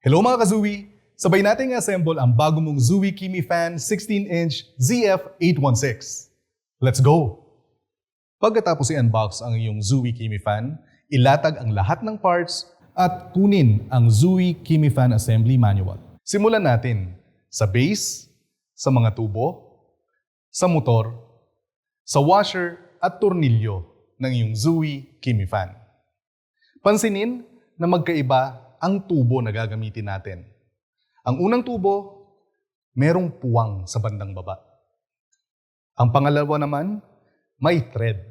Hello mga ka-Zooey! Sabay nating assemble ang bago mong Zooey Kimi Fan 16-inch ZF816. Let's go! Pagkatapos i-unbox ang iyong Zooey Kimi Fan, ilatag ang lahat ng parts at kunin ang Zooey Kimi Fan Assembly Manual. Simulan natin sa base, sa mga tubo, sa motor, sa washer at tornilyo ng iyong Zooey Kimi Fan. Pansinin na magkaiba ang tubo na gagamitin natin. Ang unang tubo, merong puwang sa bandang baba. Ang pangalawa naman, may thread.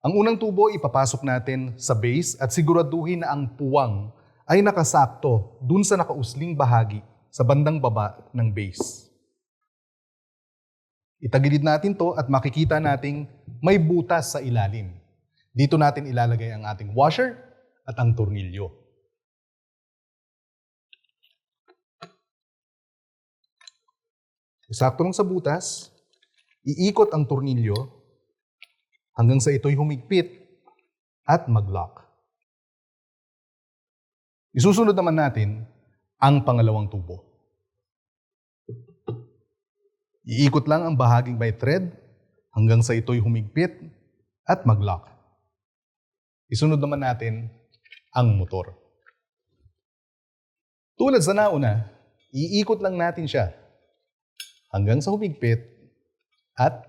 Ang unang tubo ipapasok natin sa base at siguraduhin na ang puwang ay nakasakto dun sa nakausling bahagi sa bandang baba ng base. Itagilid natin to at makikita nating may butas sa ilalim. Dito natin ilalagay ang ating washer at ang tornilyo. Sakto lang sa butas, iikot ang tornilyo hanggang sa ito'y humigpit at mag-lock. Isusunod naman natin ang pangalawang tubo. Iikot lang ang bahaging may thread hanggang sa ito'y humigpit at mag-lock. Isunod naman natin ang motor. Tulad sa nauna, iikot lang natin siya hanggang sa humigpit at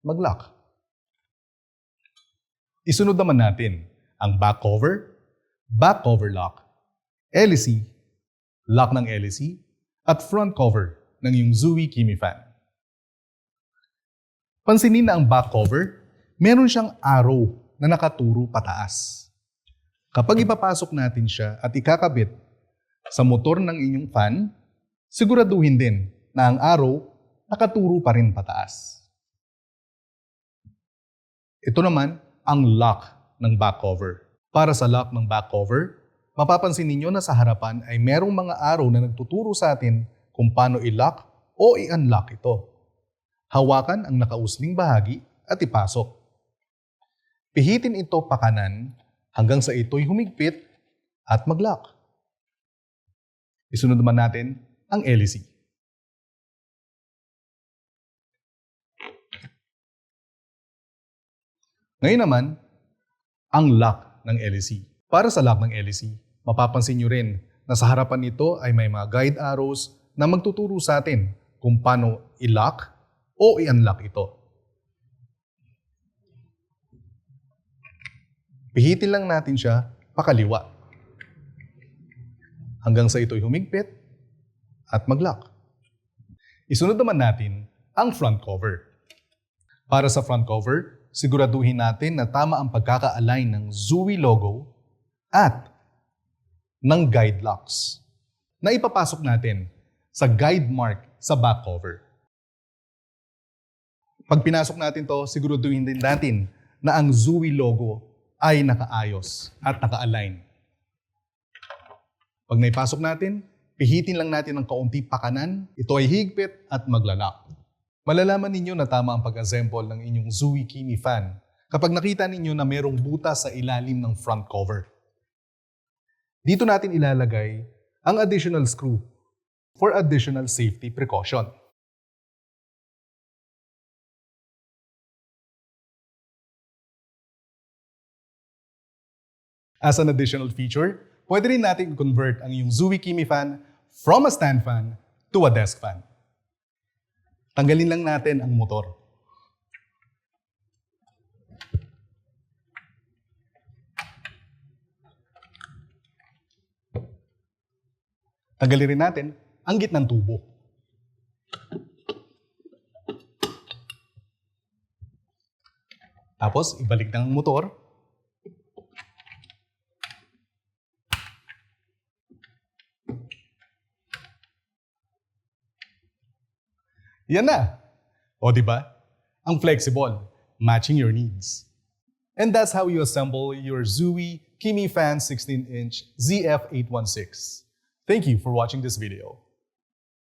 mag-lock. Isunod naman natin ang back cover lock, LEC, lock ng LEC, at front cover ng iyong Zooey Kimi Fan. Pansinin na ang back cover, meron siyang arrow na nakaturo pataas. Kapag ipapasok natin siya at ikakabit sa motor ng inyong fan, siguraduhin din na ang arrow nakaturo pa rin pataas. Ito naman ang lock ng back cover. Para sa lock ng back cover, mapapansin ninyo na sa harapan ay merong mga arrow na nagtuturo sa atin kung paano i-lock o i-unlock ito. Hawakan ang nakausling bahagi at ipasok. Pihitin ito pakanan hanggang sa ito'y humigpit at mag-lock. Isunod naman natin ang LEC. Ngayon naman, ang lock ng LEC. Para sa lock ng LEC, mapapansin nyo rin na sa harapan nito ay may mga guide arrows na magtuturo sa atin kung paano i-lock o i-unlock ito. Pihitin lang natin siya pakaliwa hanggang sa ito'y humigpit at mag-lock. Isunod naman natin ang front cover. Para sa front cover, siguraduhin natin na tama ang pagkaka-align ng Zooey logo at ng guide locks na ipapasok natin sa guide mark sa back cover. Pag pinasok natin to, siguraduhin din natin na ang Zooey logo ay nakaayos at naka-align. Pag naipasok natin, pihitin lang natin ng kaunti pakanan, ito ay higpit at maglalak. Malalaman ninyo na tama ang pag-assemble ng inyong Zooey Kimi Fan kapag nakita ninyo na merong butas sa ilalim ng front cover. Dito natin ilalagay ang additional screw for additional safety precaution. As an additional feature, pwede rin natin i-convert ang iyong Zooey Kimi Fan from a stand fan to a desk fan. Tanggalin lang natin ang motor. Tanggalin rin natin ang gitnang tubo. Tapos, ibalik ng motor. Yan na. O diba? Ang flexible, matching your needs. And that's how you assemble your Zooey Kimi Fan 16-inch ZF816. Thank you for watching this video.